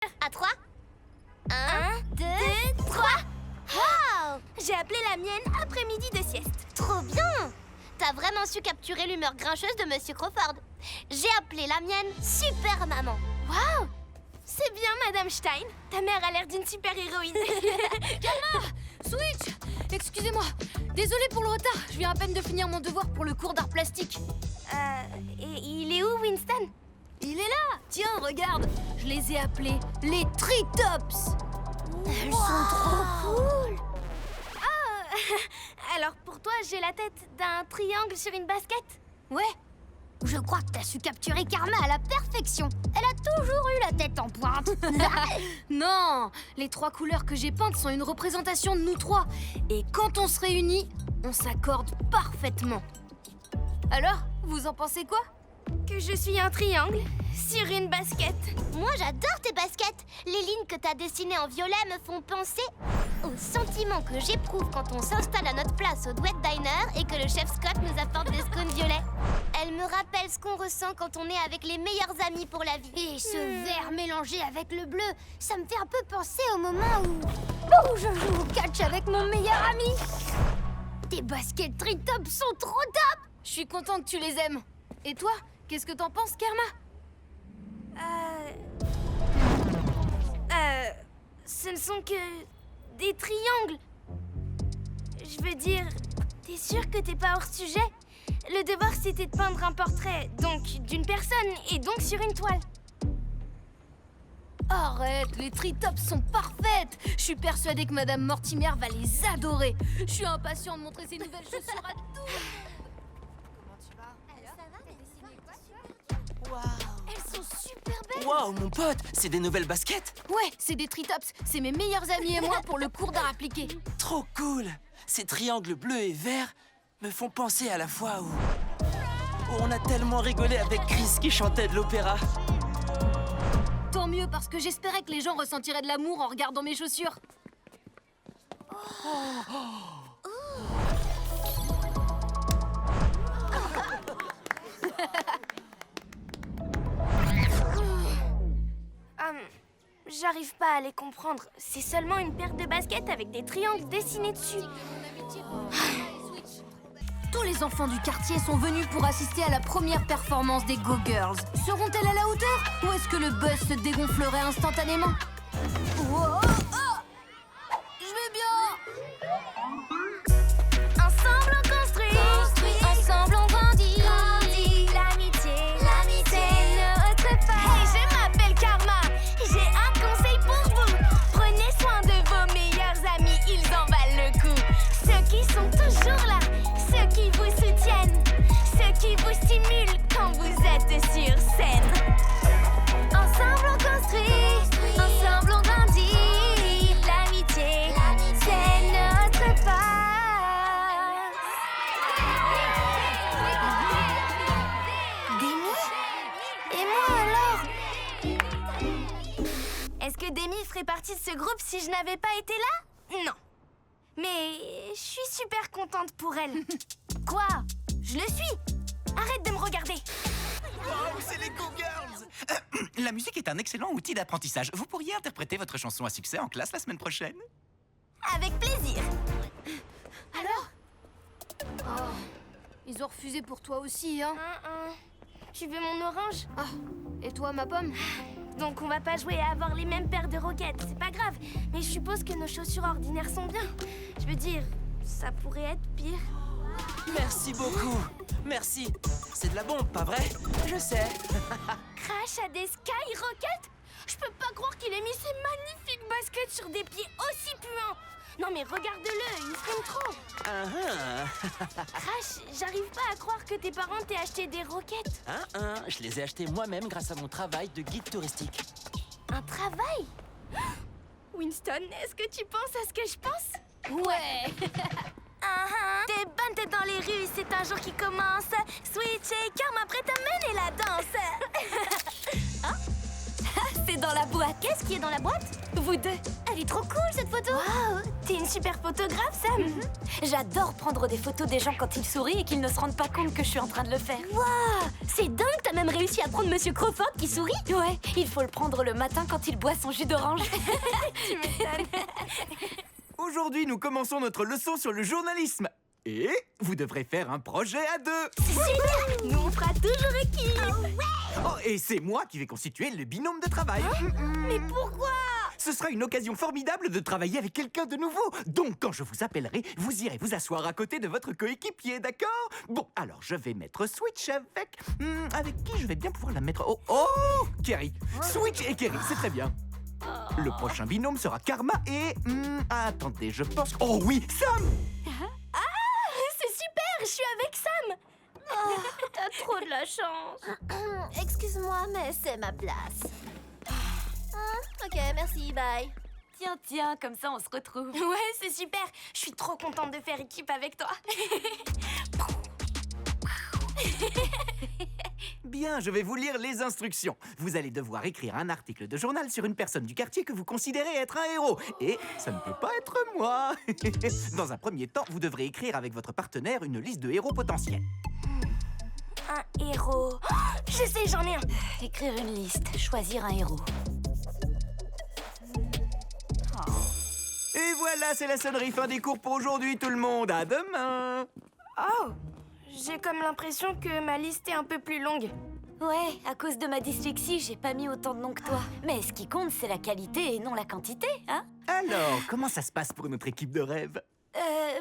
À 3. 1, 2, 3. Wow! J'ai appelé la mienne après-midi de sieste. Trop bien! T'as vraiment su capturer l'humeur grincheuse de Monsieur Crawford. J'ai appelé la mienne Super Maman. Waouh! C'est bien, Madame Stein. Ta mère a l'air d'une super héroïne. Calma! Switch! Excusez-moi. Désolée pour le retard. Je viens à peine de finir mon devoir pour le cours d'art plastique. Et il est où, Winston? Il est là! Tiens, regarde! Je les ai appelés les Tritops! Elles sont trop cool! Alors pour toi, j'ai la tête d'un triangle sur une basket? Ouais. Je crois que t'as su capturer Karma à la perfection. Elle a toujours eu la tête en pointe. Non! Les 3 couleurs que j'ai peintes sont une représentation de nous 3. Et quand on se réunit, on s'accorde parfaitement. Alors, vous en pensez quoi? Que je suis un triangle sur une basket. Moi, j'adore tes baskets. Les lignes que t'as dessinées en violet me font penser au sentiment que j'éprouve quand on s'installe à notre place au Duet Diner et que le chef Scott nous apporte des scones violets. Elle me rappelle ce qu'on ressent quand on est avec les meilleurs amis pour la vie. Et ce vert mélangé avec le bleu, ça me fait un peu penser au moment où je joue au catch avec mon meilleur ami. Tes baskets Tritops sont trop top! Je suis contente que tu les aimes. Et toi, qu'est-ce que t'en penses, Karma? Ce ne sont que des triangles. Je veux dire, t'es sûr que t'es pas hors sujet? Le devoir, c'était de peindre un portrait, donc d'une personne, et donc sur une toile. Arrête, les Tritops sont parfaites. Je suis persuadée que Madame Mortimer va les adorer. Je suis impatient de montrer ces nouvelles chaussures à tout. Comment tu vas? Waouh. Elles sont super belles. Waouh, mon pote, c'est des nouvelles baskets? Ouais, c'est des Tritops. C'est mes meilleurs amis et moi pour le cours d'art appliqué. Trop cool! Ces triangles bleus et verts me font penser à la fois où on a tellement rigolé avec Chris qui chantait de l'opéra. Tant mieux, parce que j'espérais que les gens ressentiraient de l'amour en regardant mes chaussures. J'arrive pas à les comprendre. C'est seulement une paire de baskets avec des triangles dessinés dessus. Tous les enfants du quartier sont venus pour assister à la première performance des Go Girls. Seront-elles à la hauteur ou est-ce que le buzz se dégonflerait instantanément? Wow. Oh, je vais bien. Ensemble on construit, ensemble on grandit. L'amitié, c'est notre part. Hey, je m'appelle Karma. J'ai un conseil pour vous. Prenez soin de vos meilleurs amis, ils en valent le coup. Ceux qui sont toujours là, ceux qui vous soutiennent, ceux qui vous stimulent quand vous êtes sur scène. Ensemble on construit, ensemble on grandit. L'amitié, c'est notre part. Demi? Et moi alors? Est-ce que Demi ferait partie de ce groupe si je n'avais pas été là? Non. Mais je suis super contente pour elle. Quoi? Je le suis. Arrête de me regarder. Wow, c'est les Go Girls! La musique est un excellent outil d'apprentissage. Vous pourriez interpréter votre chanson à succès en classe la semaine prochaine? Avec plaisir. Alors? Oh, ils ont refusé pour toi aussi, hein? Tu veux mon orange? Ah, et toi, ma pomme? Donc on va pas jouer à avoir les mêmes paires de roquettes, c'est pas grave. Mais je suppose que nos chaussures ordinaires sont bien. Je veux dire, ça pourrait être pire. Merci beaucoup. Merci. C'est de la bombe, pas vrai? Je sais. Crash a des sky rockets? Je peux pas croire qu'il ait mis ces magnifiques baskets sur des pieds aussi puants. Non mais regarde-le, il fume trop. Crash, j'arrive pas à croire que tes parents t'aient acheté des roquettes. Je les ai achetés moi-même grâce à mon travail de guide touristique. Un travail? Winston, est-ce que tu penses à ce que je pense? Ouais. Des bonnes têtes dans les rues, c'est un jour qui commence. Switch et Karma prête à mener la danse. c'est dans la boîte. Qu'est-ce qui est dans la boîte? Vous deux. Elle est trop cool cette photo. Waouh, t'es une super photographe, Sam. J'adore prendre des photos des gens quand ils sourient et qu'ils ne se rendent pas compte que je suis en train de le faire. Waouh, c'est dingue, t'as même réussi à prendre Monsieur Crawford qui sourit. Ouais, il faut le prendre le matin quand il boit son jus d'orange. Tu m'étonnes. Aujourd'hui, nous commençons notre leçon sur le journalisme. Et vous devrez faire un projet à deux. C'est super. Nous on fera toujours équipe. Oh, et c'est moi qui vais constituer le binôme de travail. Mais pourquoi? Ce sera une occasion formidable de travailler avec quelqu'un de nouveau. Donc, quand je vous appellerai, vous irez vous asseoir à côté de votre coéquipier, d'accord? Bon, alors je vais mettre Switch avec... avec qui je vais bien pouvoir la mettre? Oh, Kerry. Switch et Kerry, c'est très bien. Le prochain binôme sera Karma et... attendez, je pense... Oh oui, Sam! C'est super, je suis avec Sam. T'as trop de la chance. Excuse-moi, mais c'est ma place. Ok, merci, bye. Tiens, comme ça on se retrouve. Ouais, c'est super. Je suis trop contente de faire équipe avec toi. Bien, je vais vous lire les instructions. Vous allez devoir écrire un article de journal sur une personne du quartier que vous considérez être un héros. Et ça ne peut pas être moi. Dans un premier temps, vous devrez écrire avec votre partenaire une liste de héros potentiels. Un héros. Je sais, j'en ai un. Écrire une liste, choisir un héros. Et voilà, c'est la sonnerie fin des cours pour aujourd'hui, tout le monde. À demain. Oh, j'ai comme l'impression que ma liste est un peu plus longue. Ouais, à cause de ma dyslexie, j'ai pas mis autant de noms que toi. Mais ce qui compte, c'est la qualité et non la quantité, hein? Alors, comment ça se passe pour notre équipe de rêve?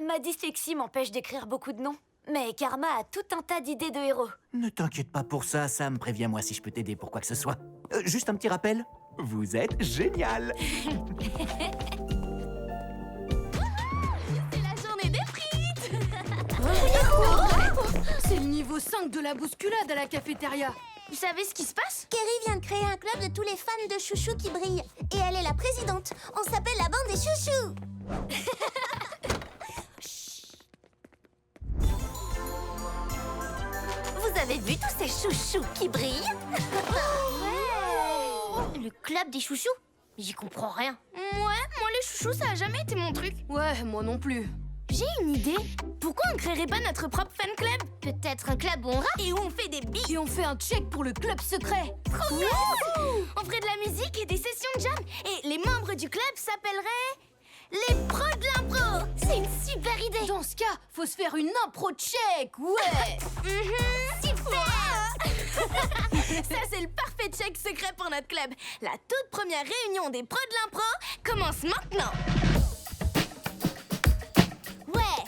Ma dyslexie m'empêche d'écrire beaucoup de noms. Mais Karma a tout un tas d'idées de héros. Ne t'inquiète pas pour ça, Sam. Préviens-moi si je peux t'aider pour quoi que ce soit. Juste un petit rappel. Vous êtes génial. C'est la journée des frites. C'est le niveau 5 de la bousculade à la cafétéria. Vous savez ce qui se passe? Kerry vient de créer un club de tous les fans de chouchous qui brillent. Et elle est la présidente. On s'appelle la bande des chouchous. Vous avez vu tous ces chouchous qui brillent? Le club des chouchous? J'y comprends rien. Moi les chouchous, ça a jamais été mon truc. Ouais, moi non plus. J'ai une idée. Pourquoi on créerait pas notre propre fan club? Peut-être un club où on rappe et où on fait des beats. Et on fait un check pour le club secret. Trop bien! On ferait de la musique et des sessions de jam. Et les membres du club s'appelleraient les pros de l'impro. C'est une super idée. Dans ce cas, faut se faire une impro check, ouais. Super! Ça, c'est le parfait check secret pour notre club. La toute première réunion des pros de l'impro commence maintenant. Ouais,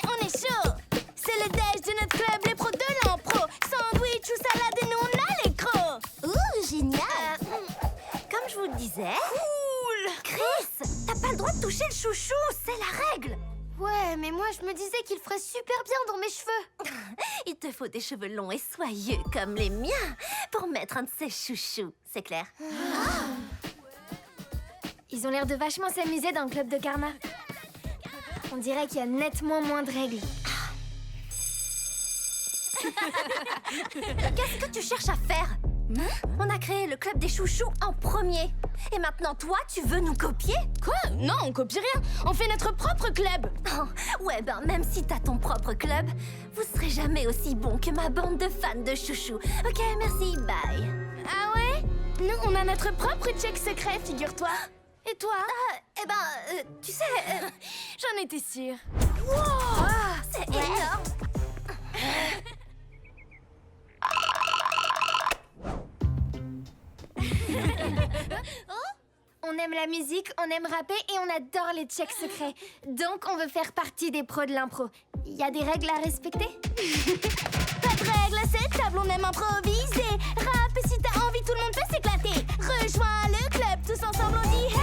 on est chaud. C'est le déj de notre club, les pros de l'impro. Sandwich ou salade et nous, on a les crocs. Ouh, génial. Comme je vous le disais... Cool! Chris, t'as pas le droit de toucher le chouchou, c'est la règle. Ouais, mais moi, je me disais qu'il ferait super bien dans mes cheveux. Il te faut des cheveux longs et soyeux comme les miens pour mettre un de ces chouchous, c'est clair? Ils ont l'air de vachement s'amuser dans le club de Karma. On dirait qu'il y a nettement moins de règles. Qu'est-ce que tu cherches à faire? On a créé le club des chouchous en premier. Et maintenant, toi, tu veux nous copier? Quoi? Non, on copie rien. On fait notre propre club. Oh, ouais, ben même si t'as ton propre club, vous serez jamais aussi bon que ma bande de fans de chouchous. Ok, merci, bye. Ah ouais? Nous, on a notre propre check secret, figure-toi. Et toi? Tu sais... J'en étais sûre. c'est énorme. On aime la musique, on aime rapper et on adore les checks secrets. Donc, on veut faire partie des pros de l'impro. Il y a des règles à respecter? Pas de règles à cette table, on aime improviser. Rap, et si t'as envie, tout le monde peut s'éclater. Rejoins le club, tous ensemble on dit hey!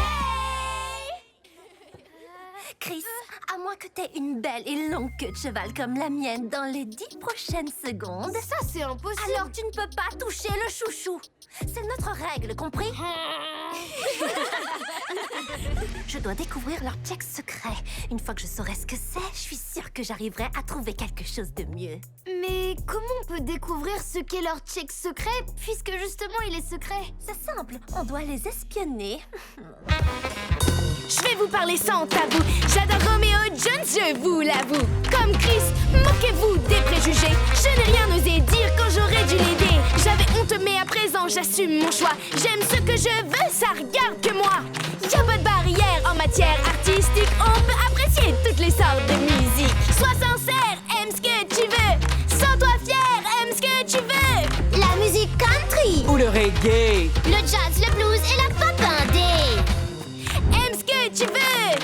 Chris, à moins que t'aies une belle et longue queue de cheval comme la mienne dans les 10 prochaines secondes... Ça, c'est impossible. Alors tu ne peux pas toucher le chouchou. C'est notre règle, compris? Je dois découvrir leur check secret. Une fois que je saurai ce que c'est, je suis sûre que j'arriverai à trouver quelque chose de mieux. Mais comment on peut découvrir ce qu'est leur check secret, puisque justement il est secret? C'est simple, on doit les espionner. Je vais vous parler sans tabou. J'adore Romeo Jones, je vous l'avoue. Comme Chris, moquez-vous des préjugés. Je n'ai rien osé dire quand j'aurais dû l'aider. J'avais honte, mais à présent j'assume mon choix. J'aime ce que je veux, ça regarde que moi. Y'a pas de barrière en matière artistique. On peut apprécier toutes les sortes de musique. Sois sincère, aime ce que tu veux. Sens-toi fier, aime ce que tu veux. La musique country, Ou le reggae. le jazz, le blues et la pop indé. Aime ce que tu veux.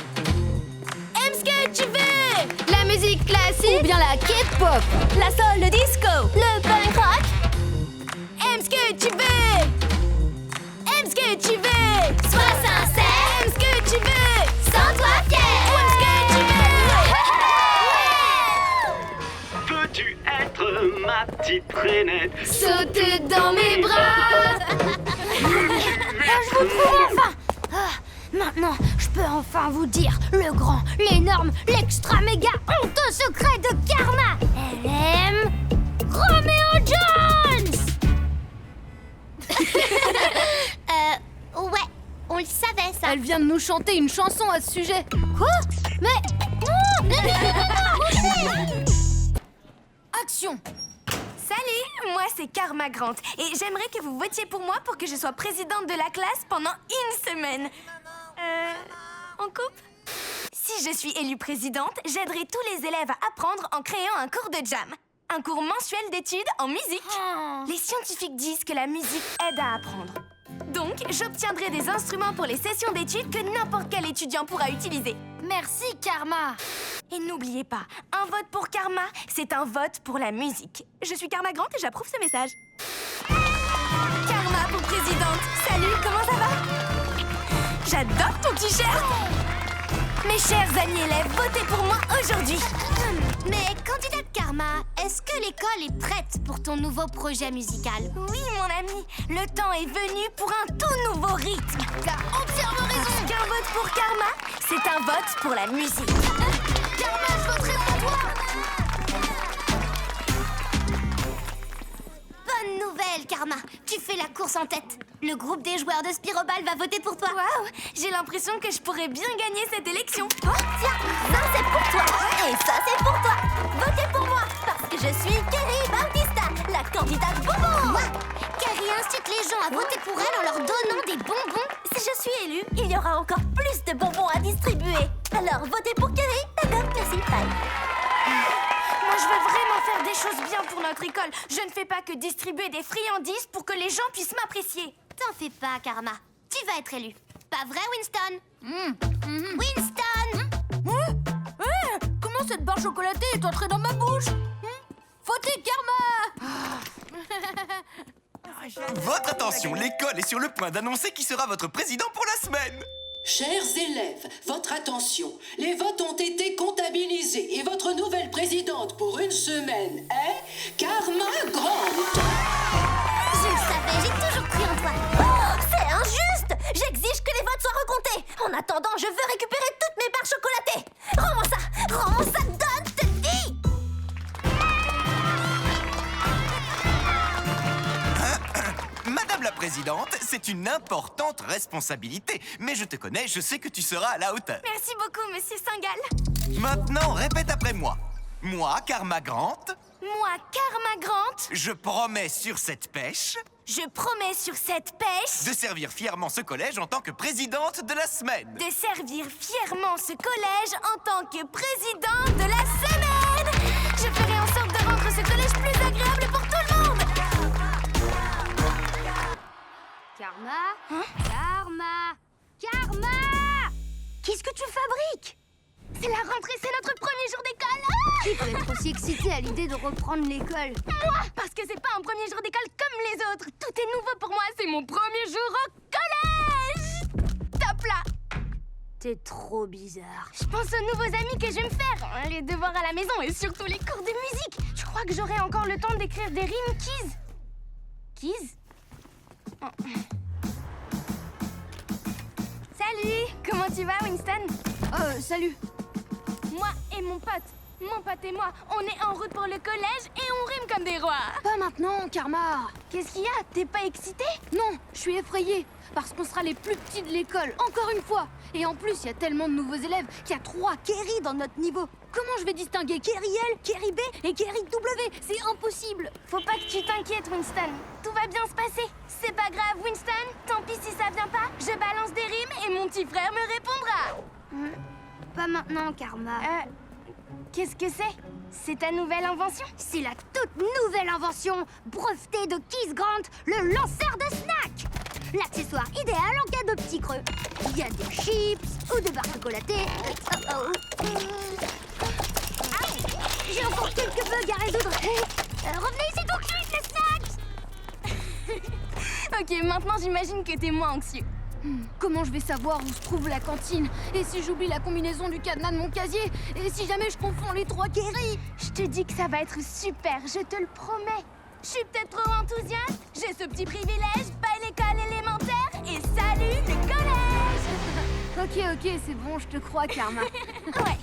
Aime ce que tu veux. La musique classique ou bien la K-pop? La soul, le disco. Le punk rock, Aime ce que tu veux. Aime ce que tu veux. sois sincère, Aime ce que tu veux. sens-toi fier. Aime ce que tu veux. Veux-tu être ma petite traînette? Sauter dans mes bras. Je vous trouve enfin. Maintenant, je peux enfin vous dire le grand, l'énorme, l'extra méga honteux secret de Karma. Elle aime Romeo Jones. Ouais, on le savait ça. Elle vient de nous chanter une chanson à ce sujet. Quoi? Mais action. Salut, moi c'est Karma Grant et j'aimerais que vous votiez pour moi pour que je sois présidente de la classe pendant une semaine. On coupe? Si je suis élue présidente, j'aiderai tous les élèves à apprendre en créant un cours de jam. Un cours mensuel d'études en musique. Les scientifiques disent que la musique aide à apprendre. Donc, j'obtiendrai des instruments pour les sessions d'études que n'importe quel étudiant pourra utiliser. Merci Karma. Et n'oubliez pas, un vote pour Karma, c'est un vote pour la musique. Je suis Karma Grant et j'approuve ce message. Karma pour présidente. Salut, comment ça va? J'adore ton t-shirt. Mes chers amis élèves, votez pour moi aujourd'hui. Mais candidate Karma, est-ce que l'école est prête pour ton nouveau projet musical? Oui, mon ami, le temps est venu pour un tout nouveau rythme. T'as entièrement raison. Parce qu'un vote pour Karma, c'est un vote pour la musique. Karma, je voterai pour toi. Bonne nouvelle, Karma. Tu fais la course en tête. Le groupe des joueurs de Spiroball va voter pour toi. Waouh, j'ai l'impression que je pourrais bien gagner cette élection. Oh, tiens, ça c'est pour toi. Et ça c'est pour toi. Votez pour moi, parce que je suis Kerry Bautista, la candidate bonbon. Moi, Kerry incite les gens à voter pour elle en leur donnant des bonbons. Si je suis élue, il y aura encore plus de bonbons à distribuer. Alors votez pour Kerry, d'accord? Merci, bye. Moi, je veux vraiment faire des choses bien pour notre école. Je ne fais pas que distribuer des friandises pour que les gens puissent m'apprécier. T'en fais pas, Karma. Tu vas être élue. Pas vrai, Winston? Winston! Comment cette barre chocolatée est entrée dans ma bouche? Votez Karma. Votre attention, l'école est sur le point d'annoncer qui sera votre président pour la semaine. Chers élèves, votre attention. Les votes ont été comptabilisés et votre nouvelle présidente pour une semaine est Karma Grant. Je le savais, j'ai toujours cru en toi. Oh, c'est injuste! J'exige que les votes soient recomptés. En attendant, je veux récupérer toutes mes barres chocolatées. Rends-moi ça, donne, je te le dis. Madame la présidente, c'est une importante responsabilité. Mais je te connais, je sais que tu seras à la hauteur. Merci beaucoup, monsieur Singal. Maintenant, répète après moi. Moi, Karma Grant, Moi, Karma Grant, je promets sur cette pêche je promets sur cette pêche de servir fièrement ce collège en tant que présidente de la semaine. de servir fièrement ce collège en tant que présidente de la semaine. Je ferai en sorte de rendre ce collège plus agréable pour tout le monde. Karma. Karma. Qu'est-ce que tu fabriques? C'est la rentrée, c'est notre premier jour d'école. Qui peut être aussi excité à l'idée de reprendre l'école? Moi, parce que c'est pas un premier jour d'école comme les autres. Tout est nouveau pour moi, c'est mon premier jour au collège. Top là. T'es trop bizarre. Je pense aux nouveaux amis que je vais me faire, les devoirs à la maison et surtout les cours de musique. Je crois que j'aurai encore le temps d'écrire des rimes keys. Keys? Oh. Salut, comment tu vas, Winston? Salut. Moi et mon pote et moi, on est en route pour le collège et on rime comme des rois. Pas maintenant, Karma. Qu'est-ce qu'il y a? T'es pas excitée? Non, je suis effrayée. Parce qu'on sera les plus petits de l'école, encore une fois. Et en plus, il y a tellement de nouveaux élèves qu'il y a 3 Kerry dans notre niveau. Comment je vais distinguer Kerry L, Kerry B et Kerry W? C'est impossible. Faut pas que tu t'inquiètes, Winston. Tout va bien se passer. C'est pas grave, Winston. Tant pis si ça vient pas. Je balance des rimes et mon petit frère me répondra. Pas maintenant, Karma. Qu'est-ce que c'est? C'est ta nouvelle invention? C'est la toute nouvelle invention brevetée de Keith Grant, le lanceur de snack. L'accessoire idéal en cas de petits creux. Il y a des chips ou des barres chocolatées. J'ai encore quelques bugs à résoudre. Revenez ici tout de suite, les snacks. Ok, maintenant j'imagine que t'es moins anxieux. Comment je vais savoir où se trouve la cantine? Et si j'oublie la combinaison du cadenas de mon casier? Et si jamais je confonds les 3 Kerry? Je te dis que ça va être super, je te le promets. Je suis peut-être trop enthousiaste, j'ai ce petit privilège, pas l'école élémentaire et salut le collège. Ok, c'est bon, je te crois, Karma. Ouais.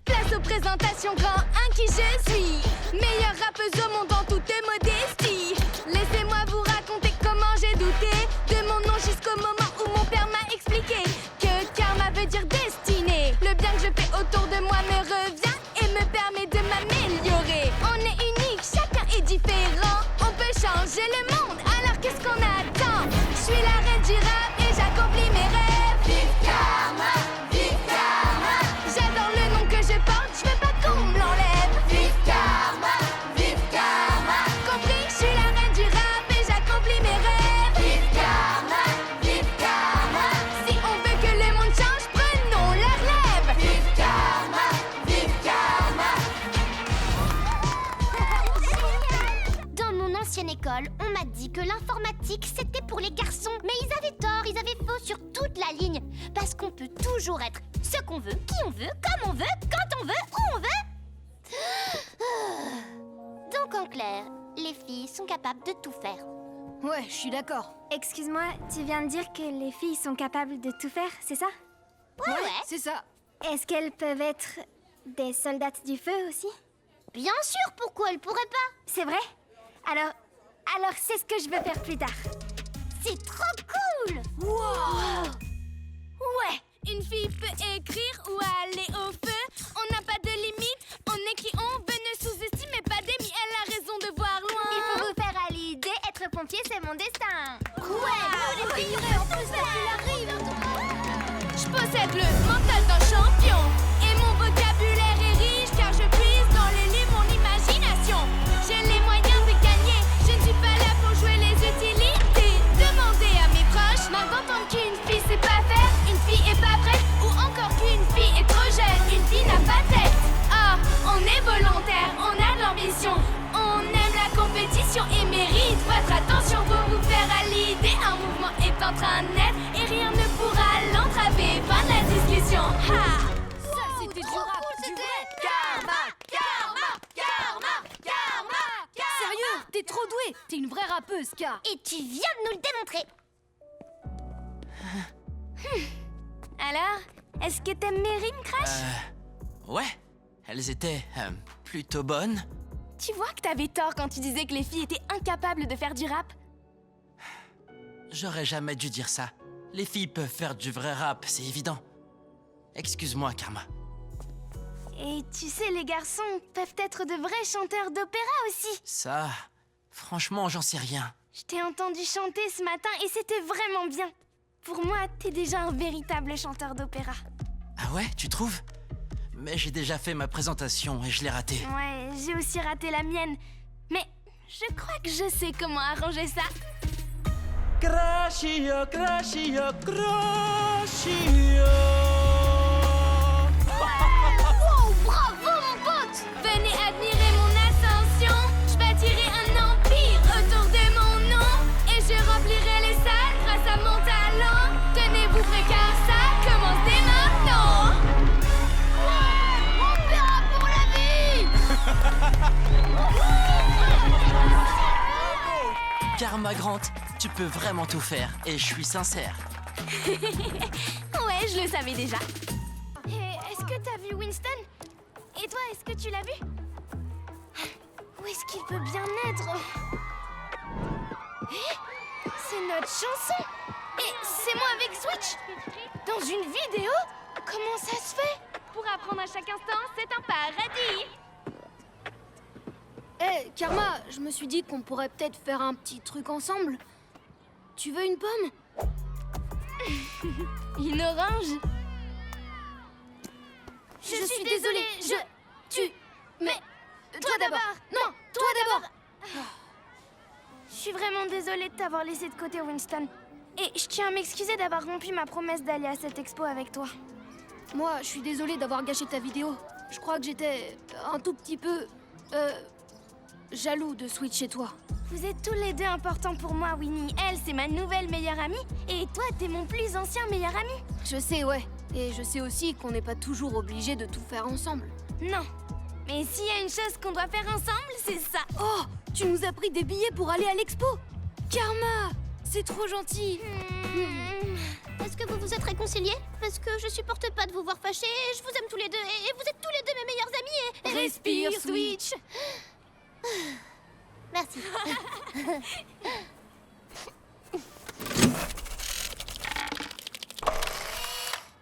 Place aux présentations, grand 1 qui je suis. Meilleure rappeuse au monde en toute modestie. Laissez-moi vous raconter comment j'ai douté de mon nom jusqu'au moment où mon père m'a expliqué que karma veut dire destinée. Le bien que je fais autour de moi me revient et me permet de m'améliorer. On est unique, chacun est différent. On peut changer le monde, alors qu'est-ce qu'on attend? Je suis la reine du rap et j'accomplis mes rêves. Vive karma, vive karma. J'adore le nom que je porte, je veux pas qu'on me l'enlève. Vive karma, vive karma. Compris, je suis la reine du rap et j'accomplis mes rêves. Vive karma, vive karma. Si on veut que le monde change, prenons la relève. Vive karma, vive karma. Dans mon ancienne école, on m'a dit que l'informatique, c'était pour les garçons. Mais ils avaient tort, ils avaient faux sur toute la ligne. Parce qu'on peut toujours être ce qu'on veut, qui on veut, comme on veut, quand on veut, où on veut. Donc en clair, les filles sont capables de tout faire. Ouais, je suis d'accord. Excuse-moi, tu viens de dire que les filles sont capables de tout faire, c'est ça? Ouais. C'est ça. Est-ce qu'elles peuvent être des soldates du feu aussi? Bien sûr, pourquoi elles pourraient pas? C'est vrai? Alors c'est ce que je veux faire plus tard. C'est trop cool! Wow. Ouais, une fille peut écrire ou aller au feu. On n'a pas de limite, on est qui on veut. Ne sous-estimez pas Demi, elle a raison de voir loin. Il faut vous faire à l'idée, être pompier, c'est mon destin. Ouais, nous les filles, en plus je possède le mental d'un champion. Et mon vocabulaire est riche car je puise dans les livres mon imagination. J'ai les moyens de gagner, je ne suis pas là pour jouer les utilités. Demandez à mes proches, d'entendre qu'une fille sait pas faire, une fille est pas prête, ou encore qu'une fille est trop jeune, une fille n'a pas de tête. Ah, on est volontaire, on a de l'ambition, on aime la compétition et mérite votre attention pour vous faire à l'idée. Un mouvement est en train de naître et rien ne pourra l'entraver. Fin de la discussion. Ha! Ça, c'était du rap, du vrai. Sérieux, t'es trop douée. T'es une vraie rappeuse, K. Et tu viens de nous le démontrer. Alors, est-ce que t'aimes mes rimes, Crash? Ouais, elles étaient plutôt bonnes. Tu vois que t'avais tort quand tu disais que les filles étaient incapables de faire du rap? J'aurais jamais dû dire ça. Les filles peuvent faire du vrai rap, c'est évident. Excuse-moi, Karma. Et tu sais, les garçons peuvent être de vrais chanteurs d'opéra aussi. Ça, franchement, j'en sais rien. Je t'ai entendu chanter ce matin et c'était vraiment bien. Pour moi, t'es déjà un véritable chanteur d'opéra. Ah ouais, tu trouves? Mais j'ai déjà fait ma présentation et je l'ai ratée. Ouais, j'ai aussi raté la mienne. Mais je crois que je sais comment arranger ça. Crashio, crashio, crashio. Wow, bravo mon pote! Venez admirer mon ascension. Je bâtirai un empire autour de mon nom. Et je remplirai les salles grâce à mon talent. Tenez-vous prêts car ça commence dès maintenant. Ouais, opéra pour la vie! Karma Grant, tu peux vraiment tout faire et je suis sincère. Ouais, mais je le savais déjà. Et est-ce que t'as vu Winston? Et toi, est-ce que tu l'as vu? Où est-ce qu'il peut bien être? C'est notre chanson! Et c'est moi avec Switch! Dans une vidéo? Comment ça se fait? Pour apprendre à chaque instant, c'est un paradis. Eh, Karma, je me suis dit qu'on pourrait peut-être faire un petit truc ensemble. Tu veux une pomme? Une orange? Je suis désolée, Mais... Toi d'abord! Non, toi d'abord! Je suis vraiment désolée de t'avoir laissé de côté, Winston. Et je tiens à m'excuser d'avoir rompu ma promesse d'aller à cette expo avec toi. Moi, je suis désolée d'avoir gâché ta vidéo. Je crois que j'étais un tout petit peu... jaloux de Switch et toi. Vous êtes tous les deux importants pour moi, Winnie. Elle, c'est ma nouvelle meilleure amie. Et toi, t'es mon plus ancien meilleur ami. Je sais, ouais. Et je sais aussi qu'on n'est pas toujours obligé de tout faire ensemble. Non. Mais s'il y a une chose qu'on doit faire ensemble, c'est ça. Oh, tu nous as pris des billets pour aller à l'expo. Karma, c'est trop gentil. Est-ce que vous vous êtes réconciliés? Parce que je supporte pas de vous voir fâchés. Je vous aime tous les deux et vous êtes tous les deux mes meilleurs amis et... Respire, Switch. Merci.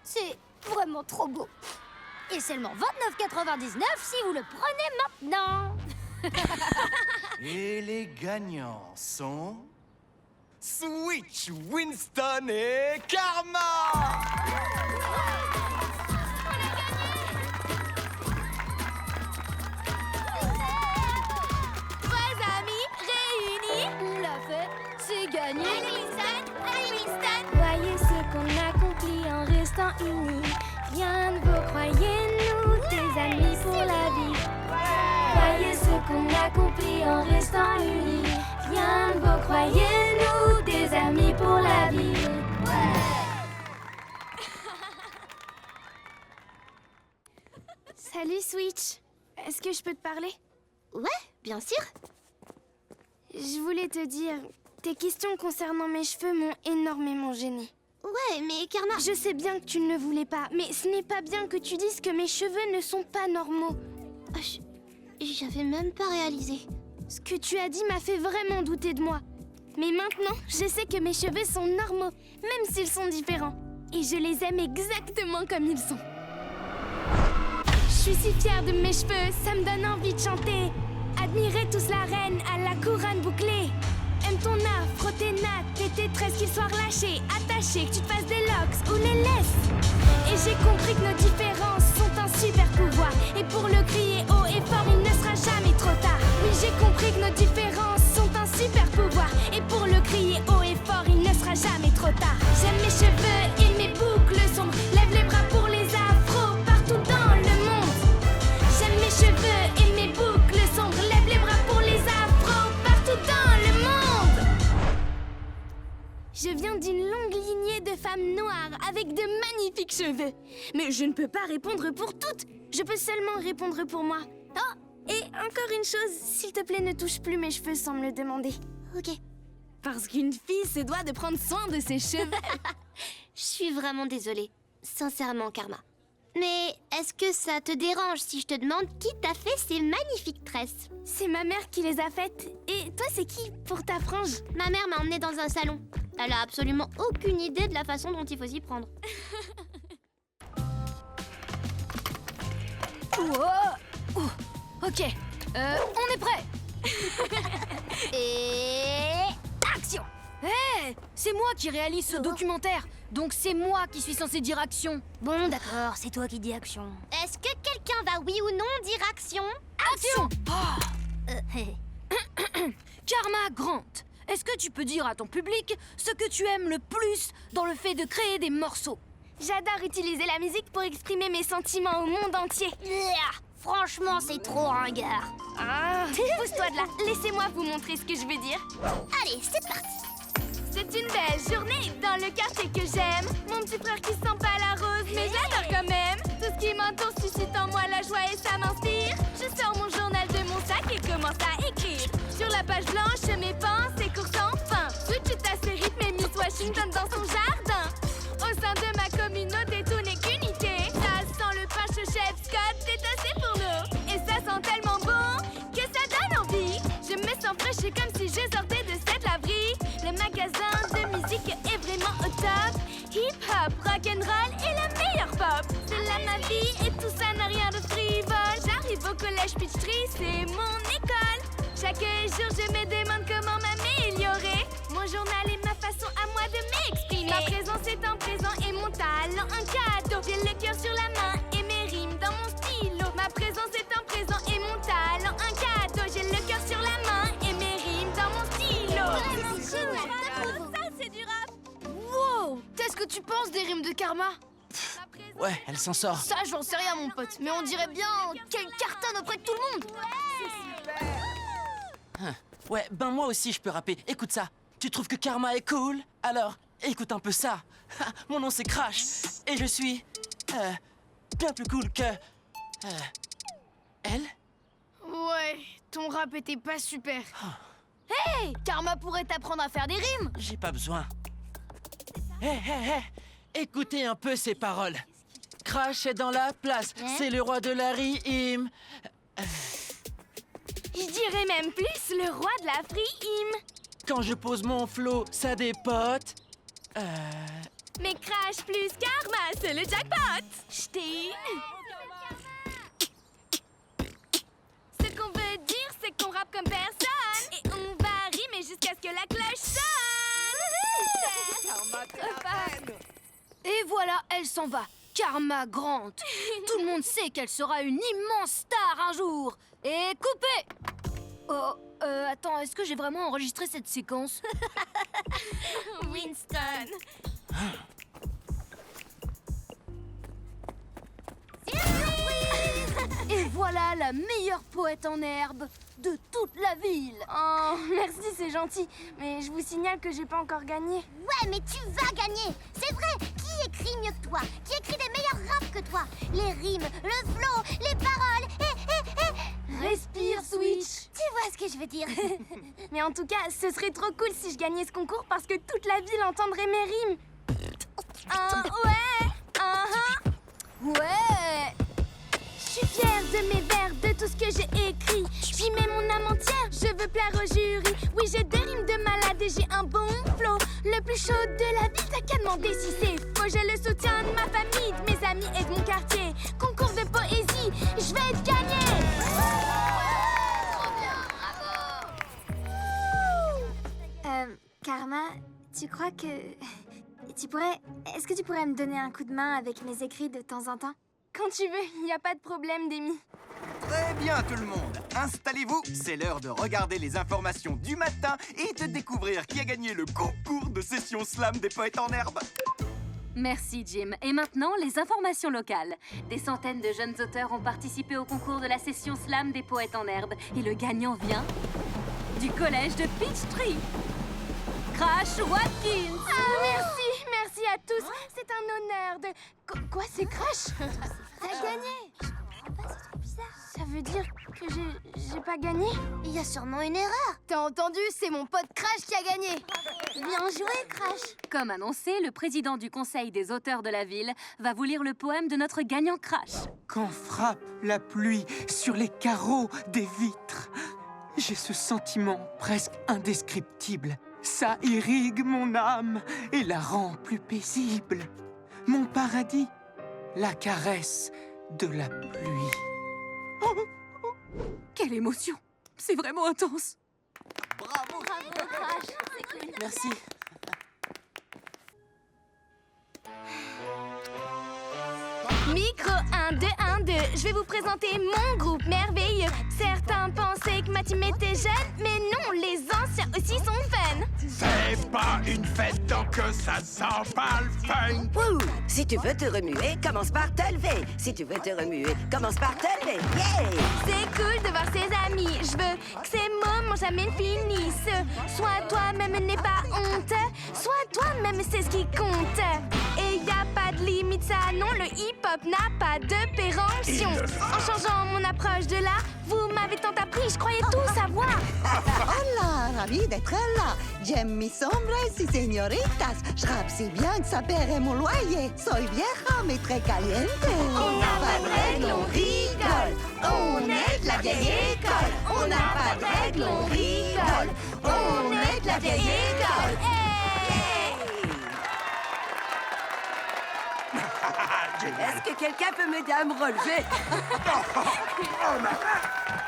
C'est vraiment trop beau. Et seulement 29,99 si vous le prenez maintenant. Et les gagnants sont... Switch, Winston et Karma! Trois amis réunis. La fête, c'est gagné. Allez, Winston. Voyez ce qu'on accomplit en restant unis. Rien ne vaut, croyez-nous, des amis pour la vie. Voyez ce qu'on accomplit en restant unis. Rien ne vaut, croyez-nous, des amis pour la vie. Salut Switch. Est-ce que je peux te parler? Ouais, bien sûr. Je voulais te dire, tes questions concernant mes cheveux m'ont énormément gênée. Ouais, mais Karma... Je sais bien que tu ne le voulais pas, mais ce n'est pas bien que tu dises que mes cheveux ne sont pas normaux. J'avais même pas réalisé. Ce que tu as dit m'a fait vraiment douter de moi. Mais maintenant, je sais que mes cheveux sont normaux, même s'ils sont différents. Et je les aime exactement comme ils sont. Je suis si fière de mes cheveux, ça me donne envie de chanter. Admirez tous la reine à la couronne bouclée. Aime ton art, frotte tes nattes, tes tresses qu'ils soient relâchés, attachés, que tu te fasses des locks ou les laisses. Et j'ai compris que nos différences sont un super pouvoir. Et pour le crier haut et fort, il ne sera jamais trop tard. Oui, j'ai compris que nos différences sont un super pouvoir. Et pour le crier haut et fort, il ne sera jamais trop tard. J'aime mes cheveux et mes boucles sombres. Lève les bras pour les afros partout dans le monde. J'aime mes cheveux et mes boucles sombres. Lève les bras pour les afros partout dans le monde. Je viens d'une longue lignée de femmes noires avec de magnifiques cheveux. Mais je ne peux pas répondre pour toutes. Je peux seulement répondre pour moi. Oh, et encore une chose, s'il te plaît, ne touche plus mes cheveux sans me le demander. Ok. Parce qu'une fille se doit de prendre soin de ses cheveux. Je suis vraiment désolée. Sincèrement, Karma. Mais est-ce que ça te dérange si je te demande qui t'a fait ces magnifiques tresses? C'est ma mère qui les a faites. Et toi, c'est qui pour ta frange? Ma mère m'a emmenée dans un salon. Elle a absolument aucune idée de la façon dont il faut s'y prendre. Ok, on est prêt. Et... action! Hé, c'est moi qui réalise ce documentaire, donc c'est moi qui suis censé dire action. Bon, d'accord, c'est toi qui dis action. Est-ce que quelqu'un va oui ou non dire action? Action! Karma Grant, est-ce que tu peux dire à ton public ce que tu aimes le plus dans le fait de créer des morceaux? J'adore utiliser la musique pour exprimer mes sentiments au monde entier. Franchement, c'est trop ringard. Ah, pousse-toi de là. Laissez-moi vous montrer ce que je veux dire. Allez, c'est parti. C'est une belle journée dans le quartier que j'aime. Mon petit frère qui sent pas la rose, mais j'adore quand même. Tout ce qui m'entoure suscite en moi la joie et ça m'inspire. Je sors mon journal de mon sac et commence à écrire. Sur la page blanche, mes pensées courent sans fin. Switch est à ses rythmes et Miss Washington dans son jardin. Au sein de ma communauté pop, rock'n'roll et la meilleure pop. C'est là ma vie et tout ça n'a rien de frivole. J'arrive au collège Peachtree, c'est mon école. Chaque jour je me demande comment m'améliorer. Mon journal est ma façon à moi de m'exprimer. Ma présence est un présent et mon talent un cadeau. J'ai le cœur sur la main et mes rimes dans mon stylo. Ma présence est un présent et mon talent un cadeau. J'ai le cœur sur la main et mes rimes dans mon stylo. Ça c'est du rap. Wow! Qu'est-ce que tu penses des rimes de Karma? Ouais, elle s'en sort. Ça, j'en sais rien, mon pote. Mais on dirait bien qu'elle cartonne auprès de tout le monde. Ouais, ben moi aussi je peux rapper. Écoute ça. Tu trouves que Karma est cool? Alors, écoute un peu ça. Mon nom c'est Crash. Et je suis... bien plus cool que... elle? Ouais, ton rap était pas super. Hey! Karma pourrait t'apprendre à faire des rimes. J'ai pas besoin. Hé. Écoutez un peu ces paroles. Crash est dans la place. C'est le roi de la rime. Je dirais même plus le roi de la free-hymne. Quand je pose mon flow, ça dépote. Mais Crash plus Karma, c'est le jackpot. J't'ai... Ce qu'on veut dire, c'est qu'on rappe comme personne. Et on va rimer jusqu'à ce que la cloche sonne. Et voilà, elle s'en va. Karma Grant. Tout le monde sait qu'elle sera une immense star un jour. Et coupé. Oh, attends, est-ce que j'ai vraiment enregistré cette séquence? Winston. Et voilà la meilleure poète en herbe de toute la ville. Oh, merci, c'est gentil. Mais je vous signale que j'ai pas encore gagné. Ouais, mais tu vas gagner. C'est vrai. Qui écrit mieux que toi? Qui écrit des meilleurs raps que toi? Les rimes, le flow, les paroles Respire, Switch. Tu vois ce que je veux dire? Mais en tout cas, ce serait trop cool si je gagnais ce concours parce que toute la ville entendrait mes rimes. Ouais. Ouais. Je suis fière de mes vers, de tout ce que j'ai écrit. J'y mets mon âme entière, je veux plaire au jury. Oui, j'ai des rimes de malade et j'ai un bon flow. Le plus chaud de la ville, t'as qu'à demander si c'est faux. J'ai le soutien de ma famille, de mes amis et de mon quartier. Concours de poésie, je vais te gagner. Karma, tu crois que... Est-ce que tu pourrais me donner un coup de main avec mes écrits de temps en temps? Quand tu veux, il n'y a pas de problème, Demi. Très bien tout le monde, installez-vous, c'est l'heure de regarder les informations du matin et de découvrir qui a gagné le concours de session slam des poètes en herbe. Merci Jim. Et maintenant, les informations locales. Des centaines de jeunes auteurs ont participé au concours de la session slam des poètes en herbe. Et le gagnant vient du collège de Peachtree. Crash Watkins. Merci à tous. C'est un honneur de... Quoi, c'est Crash? T'as gagné? Ça veut dire que j'ai pas gagné? Il y a sûrement une erreur. T'as entendu? C'est mon pote Crash qui a gagné. Bien joué, Crash. Comme annoncé, le président du conseil des auteurs de la ville va vous lire le poème de notre gagnant Crash. Quand frappe la pluie sur les carreaux des vitres, j'ai ce sentiment presque indescriptible. Ça irrigue mon âme et la rend plus paisible. Mon paradis, la caresse de la pluie. Quelle émotion! C'est vraiment intense. Bravo Crash. Merci. Micro 1, 2, 1, 2. Je vais vous présenter mon groupe merveilleux. Certains pensaient que ma team était jeune, mais non, les anciens aussi sont fun. C'est pas une fête tant que ça sent pas le fun. Ouh, si tu veux te remuer, commence par te lever. Si tu veux te remuer, commence par te lever. Yeah! C'est cool de voir ses amis. Je veux que ces moments jamais finissent. Sois toi-même, n'aie pas honte. Sois toi-même, c'est ce qui compte. Et y a pas de limite, ça non, le hip-hop n'a pas de péremption. En changeant mon approche de là, vous m'avez tant appris, je croyais tout savoir. Hola, ravi d'être là. J'aime mis hombres y señoritas. Je rappe si bien que ça paierait mon loyer. Soy vieja, mais très caliente. On n'a pas de règles, on rigole. On est de la vieille école. On n'a pas de règles, on rigole. On est de la vieille école. Hey! Est-ce que quelqu'un peut m'aider à me relever? Oh, ma main!